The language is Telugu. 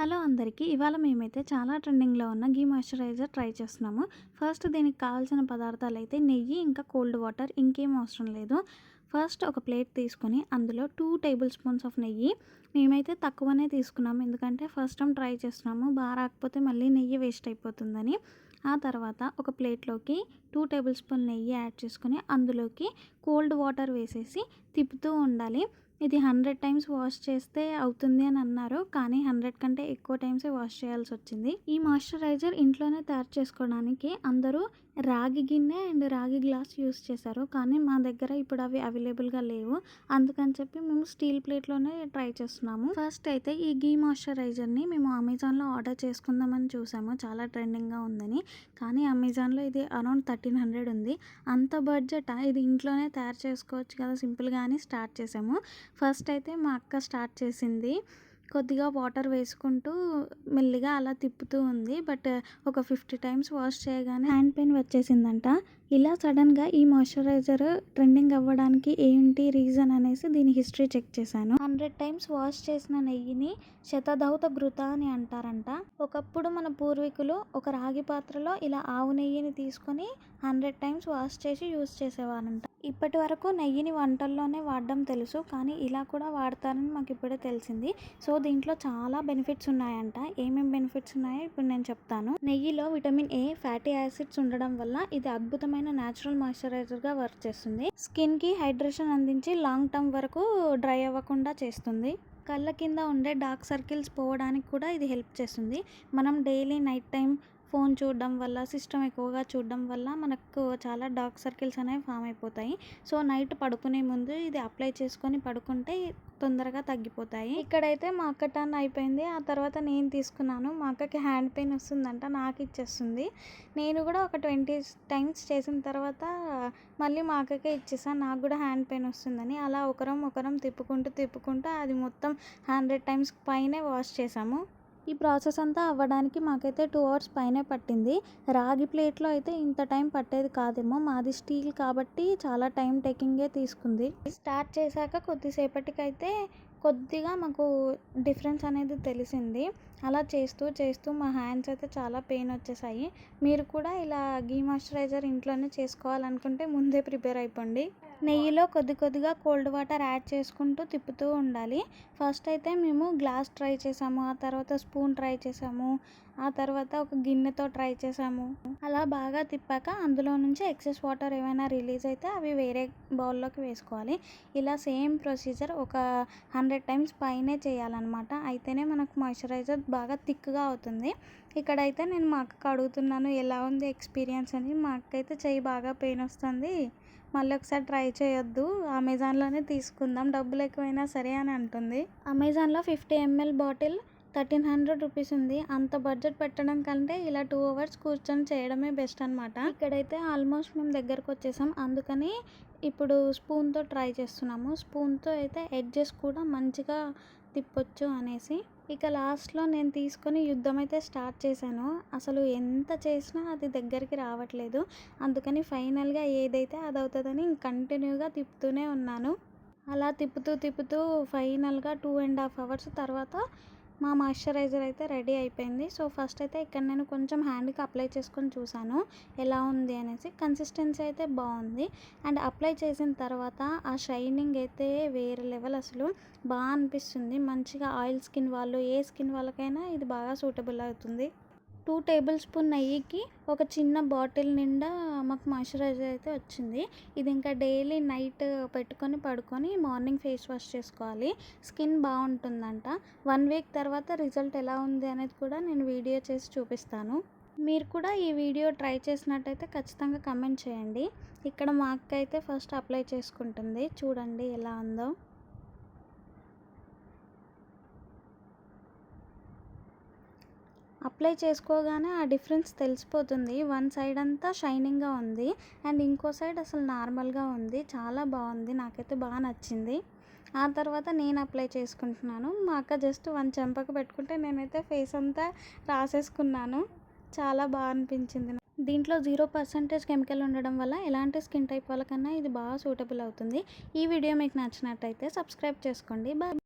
హలో అందరికీ. ఇవాళ మేమైతే చాలా ట్రెండింగ్‌లో ఉన్న ఘీ మాయిశ్చరైజర్ ట్రై చేస్తున్నాము. ఫస్ట్ దీనికి కావాల్సిన పదార్థాలైతే నెయ్యి, ఇంకా కోల్డ్ వాటర్, ఇంకేం అవసరం లేదు. ఫస్ట్ ఒక ప్లేట్ తీసుకొని అందులో 2 టేబుల్ స్పూన్స్ ఆఫ్ నెయ్యి. మేమైతే తక్కువనే తీసుకున్నాము. ఎందుకంటే ఫస్ట్ టైం ట్రై చేస్తున్నాము. బాగా రాకపోతే మళ్ళీ నెయ్యి వేస్ట్ అయిపోతుందని. ఆ తర్వాత ఒక ప్లేట్‌లోకి 2 టేబుల్ స్పూన్ నెయ్యి యాడ్ చేసుకొని అందులోకి కోల్డ్ వాటర్ వేసేసి తిప్పుతూ ఉండాలి. ఇది 100 టైమ్స్ వాష్ చేస్తే అవుతుంది అని అన్నారు. కానీ 100 కంటే ఎక్కువ టైమ్సే వాష్ చేయాల్సొచ్చింది. ఈ మాయిశ్చరైజర్ ఇంట్లోనే తయారు చేసుకోవడానికి అందరూ రాగి గిన్నె అండ్ రాగి గ్లాస్ యూస్ చేశారు. కానీ మా దగ్గర ఇప్పుడు అవి అవైలబుల్‌గా లేవు. అందుకని చెప్పి మేము స్టీల్ ప్లేట్‌లోనే ట్రై చేస్తున్నాము. ఫస్ట్ అయితే ఈ ఘీ మాయిశ్చరైజర్‌ని మేము అమెజాన్‌లో ఆర్డర్ చేసుకుందామని చూసాము. చాలా ట్రెండింగ్‌గా ఉందని. కానీ అమెజాన్‌లో ఇది అరౌండ్ 1300 ఉంది. అంత బడ్జెటా? ఇది ఇంట్లోనే తయారు చేసుకోవచ్చు కదా సింపుల్‌గా అని స్టార్ట్ చేసాము. ఫస్ట్ అయితే మా అక్క స్టార్ట్ చేసింది. కొద్దిగా వాటర్ వేసుకుంటూ మెల్లిగా అలా తిప్పుతూ ఉంది. బట్ ఒక 50 టైమ్స్ వాష్ చేయగానే హ్యాండ్ పెయిన్ వచ్చేసిందంట. ఇలా సడన్‌గా ఈ మాయిశ్చరైజర్ ట్రెండింగ్ అవ్వడానికి ఏంటి రీజన్ అనేసి దీని హిస్టరీ చెక్ చేశాను. 100 టైమ్స్ వాష్ చేసిన నెయ్యిని శతధౌత ఘృత అని అంటారంట. ఒకప్పుడు మన పూర్వీకులు ఒక రాగి పాత్రలో ఇలా ఆవు నెయ్యిని తీసుకొని 100 టైమ్స్ వాష్ చేసి యూజ్ చేసేవారంట. ఇప్పటి వరకు నెయ్యిని వంటల్లోనే వాడడం తెలుసు. కానీ ఇలా కూడా వాడతారని మాకు ఇప్పుడే తెలిసింది. సో దీంట్లో చాలా బెనిఫిట్స్ ఉన్నాయంట. ఏమేమి బెనిఫిట్స్ ఉన్నాయో ఇప్పుడు నేను చెప్తాను. నెయ్యిలో విటమిన్ ఏ, ఫ్యాటీ యాసిడ్స్ ఉండడం వల్ల ఇది అద్భుతమైన న్యాచురల్ మాయిశ్చరైజర్గా వర్క్ చేస్తుంది. స్కిన్కి హైడ్రేషన్ అందించి లాంగ్ టర్మ్ వరకు డ్రై అవ్వకుండా చేస్తుంది. కళ్ళ కింద ఉండే డార్క్ సర్కిల్స్ పోవడానికి కూడా ఇది హెల్ప్ చేస్తుంది. మనం డైలీ నైట్ టైం ఫోన్ చూడడం వల్ల, సిస్టమ్ ఎక్కువగా చూడడం వల్ల మనకు చాలా డార్క్ సర్కిల్స్ అనేవి ఫామ్ అయిపోతాయి. సో నైట్ పడుకునే ముందు ఇది అప్లై చేసుకొని పడుకుంటే తొందరగా తగ్గిపోతాయి. ఇక్కడైతే మా అక్క టర్న్ అయిపోయింది. ఆ తర్వాత నేను తీసుకున్నాను. మా అక్కకి హ్యాండ్ పెయిన్ వస్తుందంట, నాకు ఇచ్చేస్తుంది. నేను కూడా ఒక 20 టైమ్స్ చేసిన తర్వాత మళ్ళీ మా అక్కకే ఇచ్చేసాను. నాకు కూడా హ్యాండ్ పెయిన్ వస్తుందని. అలా ఒకరం తిప్పుకుంటూ అది మొత్తం 100 టైమ్స్ పైనే వాష్ చేసాము. ఈ ప్రాసెస్ అంతా అవ్వడానికి మాకైతే 2 అవర్స్ పైనే పట్టింది. రాగి ప్లేట్లో అయితే ఇంత టైం పట్టేది కాదేమో. మాది స్టీల్ కాబట్టి చాలా టైం టేకింగే తీసుకుంది. స్టార్ట్ చేశాక కొద్దిసేపటికైతే కొద్దిగా మాకు డిఫరెన్స్ అనేది తెలిసింది. అలా చేస్తూ మా హ్యాండ్స్ అయితే చాలా పెయిన్ వచ్చేసాయి. మీరు కూడా ఇలా ఘీ మాయిశ్చరైజర్ ఇంట్లోనే చేసుకోవాలనుకుంటే ముందే ప్రిపేర్ అయిపోండి. నెయ్యిలో కొద్దిగా కోల్డ్ వాటర్ యాడ్ చేసుకుంటూ తిప్పుతూ ఉండాలి. ఫస్ట్ అయితే మేము గ్లాస్ ట్రై చేసాము. ఆ తర్వాత స్పూన్ ట్రై చేసాము. ఆ తర్వాత ఒక గిన్నెతో ట్రై చేసాము. అలా బాగా తిప్పాక అందులో నుంచి ఎక్సెస్ వాటర్ ఏమైనా రిలీజ్ అయితే అవి వేరే బౌల్లోకి వేసుకోవాలి. ఇలా సేమ్ ప్రొసీజర్ ఒక 100 టైమ్స్ పైనే చేయాలన్నమాట. అయితేనే మనకు మాయిశ్చరైజర్ బాగా థిక్గా అవుతుంది. ఇక్కడైతే నేను మా అక్కకి అడుగుతున్నాను ఎలా ఉంది ఎక్స్పీరియన్స్ అని. మా అక్క అయితే చెయ్యి బాగా పెయిన్ వస్తుంది, మళ్ళీ ఒకసారి ట్రై చేయొద్దు, అమెజాన్లోనే తీసుకుందాం, డబ్బులు ఎక్కువైనా సరే అని అంటుంది. అమెజాన్లో 50 ml బాటిల్ 1300 రూపీస్ ఉంది. అంత బడ్జెట్ పెట్టడం కంటే ఇలా 2 అవర్స్ కూర్చొని చేయడమే బెస్ట్ అనమాట. ఇక్కడైతే ఆల్మోస్ట్ మేము దగ్గరకు వచ్చేసాం. అందుకని ఇప్పుడు స్పూన్తో ట్రై చేస్తున్నాము. స్పూన్తో అయితే ఎడ్జెస్ కూడా మంచిగా తిప్పొచ్చు అనేసి. ఇక లాస్ట్లో నేను తీసుకొని యుద్ధం అయితే స్టార్ట్ చేశాను. అసలు ఎంత చేసినా అది దగ్గరికి రావట్లేదు. అందుకని ఫైనల్గా ఏదైతే అది అవుతుందని కంటిన్యూగా తిప్పుతూనే ఉన్నాను. అలా తిప్పుతూ ఫైనల్గా 2.5 అవర్స్ తర్వాత మా మాయిశ్చరైజర్ అయితే రెడీ అయిపోయింది. సో ఫస్ట్ అయితే ఇక్కడ నేను కొంచెం హ్యాండ్కి అప్లై చేసుకొని చూసాను ఎలా ఉంది అనేసి. కన్సిస్టెన్సీ అయితే బాగుంది. అండ్ అప్లై చేసిన తర్వాత ఆ షైనింగ్ అయితే వేరే లెవెల్, అసలు బాగా అనిపిస్తుంది. మంచిగా ఆయిల్ స్కిన్ వాళ్ళు, ఏ స్కిన్ వాళ్ళకైనా ఇది బాగా సూటబుల్ అవుతుంది. 2 టేబుల్ స్పూన్ నెయ్యికి ఒక చిన్న బాటిల్ నిండా మాకు మాయిశ్చరైజర్ అయితే వచ్చింది. ఇది ఇంకా డైలీ నైట్ పెట్టుకొని పడుకొని మార్నింగ్ ఫేస్ వాష్ చేసుకోవాలి. స్కిన్ బాగుంటుందంట. 1 వీక్ తర్వాత రిజల్ట్ ఎలా ఉంది అనేది కూడా నేను వీడియో చేసి చూపిస్తాను. మీరు కూడా ఈ వీడియో ట్రై చేసినట్టయితే ఖచ్చితంగా కమెంట్ చేయండి. ఇక్కడ మా అక్క అయితే ఫస్ట్ అప్లై చేసుకుంటుంది. చూడండి ఎలా ఉందో. అప్లై చేసుకోగానే ఆ డిఫరెన్స్ తెలిసిపోతుంది. వన్ సైడ్ అంతా షైనింగ్గా ఉంది అండ్ ఇంకో సైడ్ అసలు నార్మల్గా ఉంది. చాలా బాగుంది, నాకైతే బాగా నచ్చింది. ఆ తర్వాత నేను అప్లై చేసుకుంటున్నాను. మా అక్క జస్ట్ 1 చెంపకు పెట్టుకుంటే నేనైతే ఫేస్ అంతా రాసేసుకున్నాను. చాలా బాగా అనిపించింది. దీంట్లో 0% కెమికల్ ఉండడం వల్ల ఎలాంటి స్కిన్ టైప్ వాళ్ళకన్నా ఇది బాగా సూటబుల్ అవుతుంది. ఈ వీడియో మీకు నచ్చినట్టయితే సబ్స్క్రైబ్ చేసుకోండి. బాయ్.